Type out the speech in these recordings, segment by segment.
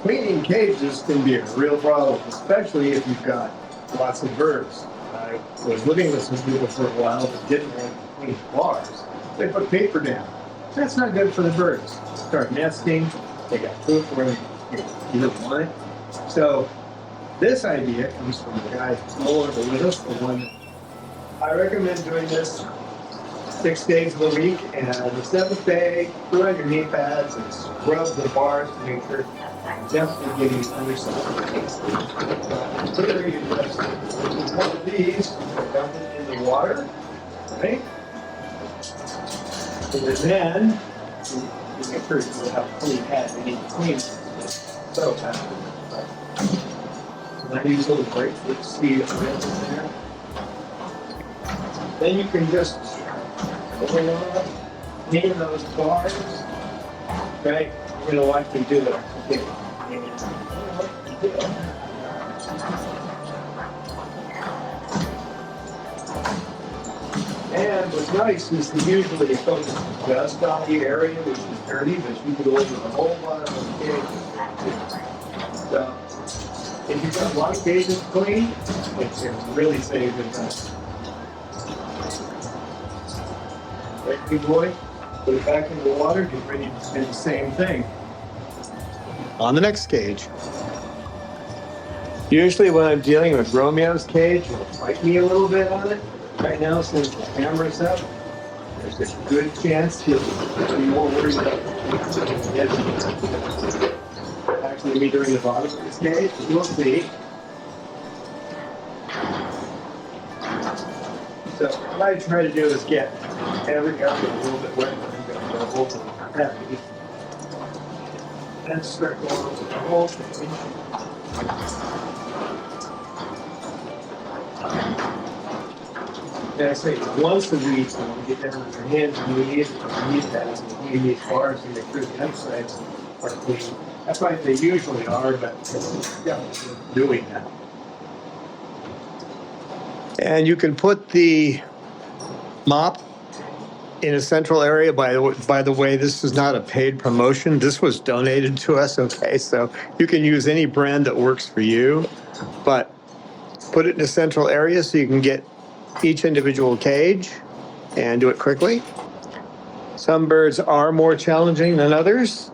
Cleaning cages can be a real problem, especially if you've got lots of birds. I was living with some people for a while that didn't want to clean bars. They put paper down. That's not good for the birds. Start nesting. They got food where you don't want it. So this idea comes from the guy no longer with us, the one I recommend doing this 6 days of the week, and the 7th day, put on your knee pads and scrub the bars to make sure definitely getting underside. Clearly, one of these, dump it in the water, right? And then you make sure you have clean pads. You need to clean so then use a little grapefruit seed in there. Then you can just clean those bars. Right? You're going to like to do it. Okay. And what's nice is to usually focus just on the area which is dirty, but you can go over the whole bottom of the cage. So, if you've got a lot of cages clean, it can really save your time. Right, big boy? Put it back in the water, get ready to do the same thing. On the next cage. Usually when I'm dealing with Romeo's cage, it'll fight me a little bit on it. Right now, since the camera's up, there's a good chance he'll be more worried about actually me during the bottom of this cage. We'll see. So what I try to do is get every area a little bit wet and go over the heavy. Then start going over the whole thing. And I say once a week, when you get down on your hands and knees, and knee pads, and clean these bars and make sure the undersides are clean. That's why they usually are, but yeah, doing that. And you can put the mop in a central area. By the way, this is not a paid promotion. This was donated to us, okay? So you can use any brand that works for you, but put it in a central area so you can get each individual cage and do it quickly. Some birds are more challenging than others.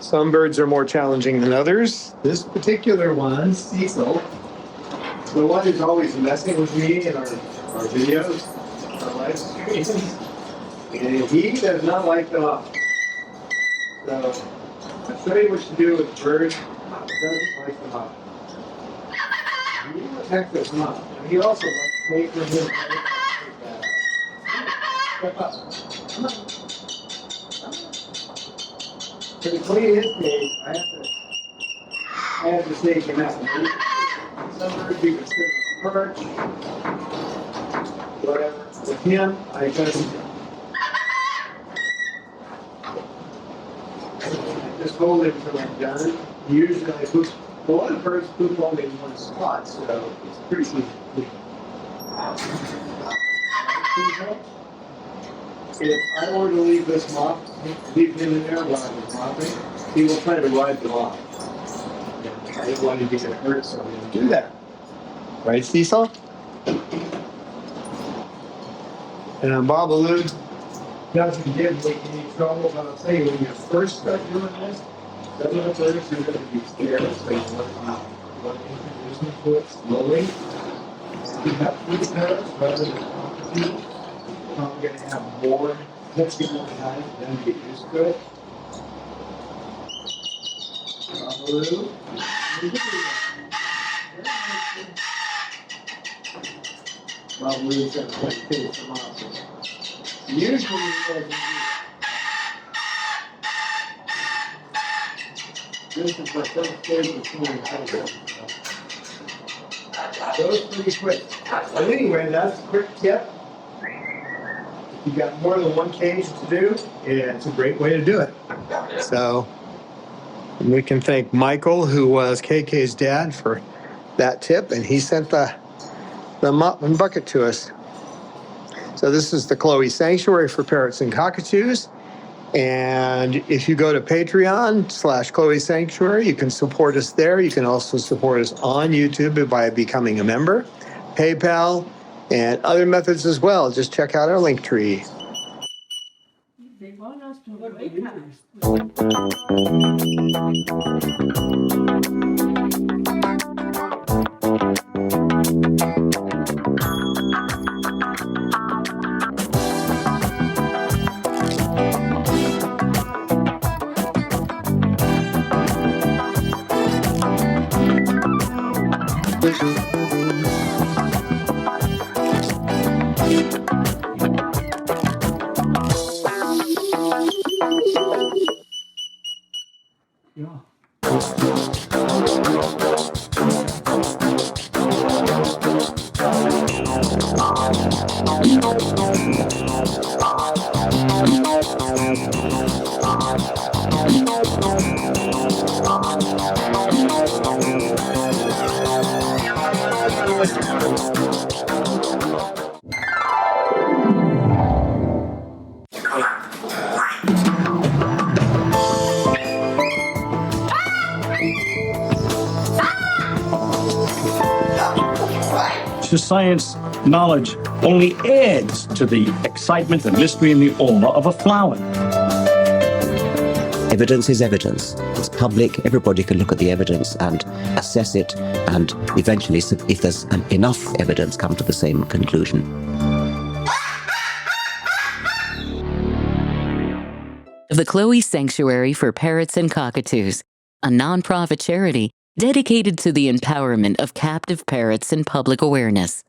Some birds are more challenging than others. This particular one, Cecil, the one who's always messing with me in our videos, our live streams, and he does not like the mop. So I'll show you what to do with birds. Doesn't like the mop. He will attack this mop. He also likes to take his step up. Come on. To clean his cage, I have to take him out. Some birds you can sit on a perch, whatever. With him, I just hold him until I'm done. Usually I poop. A lot of birds poop only in one spot, so it's pretty easy to clean. If I were to leave this mop, leave him in there while I was mopping, he will try to ride the mop. I didn't want him to get hurt, so we didn't do that. Right, Cecil? And Babaloo doesn't give me any trouble, but I'll tell you, when you first start doing this, some of the birds are going to be scared, so you want to introduce them to it slowly. If you have food parrots rather than cockatoos, you're probably going to have more difficult time for them to get used to it. Babaloo. Babaloo's going to play finish them off. Usually, this is the first stage of cleaning cover. Goes pretty quick. But anyway, that's a quick tip. If you've got more than one cage to do, it's a great way to do it. So we can thank Michael, who was KK's dad, for that tip, and he sent the mop and bucket to us. So So this is the Chloe Sanctuary for Parrots and Cockatoos. And if you go to Patreon/Chloe Sanctuary, you can support us there. You can also support us on YouTube by becoming a member, PayPal, and other methods as well. Just check out our link tree. They want us to wake The science knowledge only adds to the excitement, the mystery, and the awe of a flower. Evidence is evidence. It's public. Everybody can look at the evidence and assess it, and eventually, if there's enough evidence, come to the same conclusion. The Chloe Sanctuary for Parrots and Cockatoos, a nonprofit charity dedicated to the empowerment of captive parrots and public awareness.